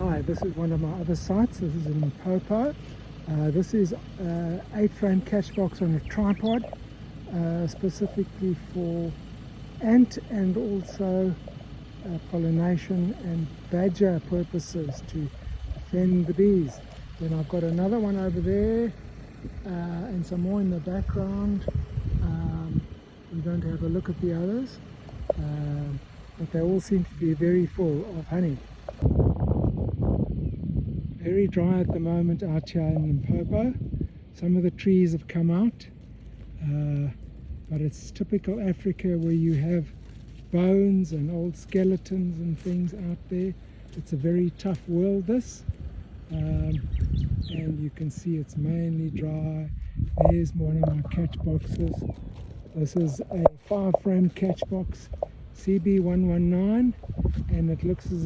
Hi, this is one of my other sites. This is in Limpopo. This is 8-frame catch box on a tripod, specifically for ant and also pollination and badger purposes to defend the bees. Then I've got another one over there and some more in the background. We're going to have a look at the others, but they all seem to be very full of honey. Very dry at the moment out here in Limpopo. Some of the trees have come out, but it's typical Africa where you have bones and old skeletons and things out there. It's a very tough world, this, and you can see it's mainly dry. There's one of my catch boxes. This is a 5-frame catch box, CB119, and it looks as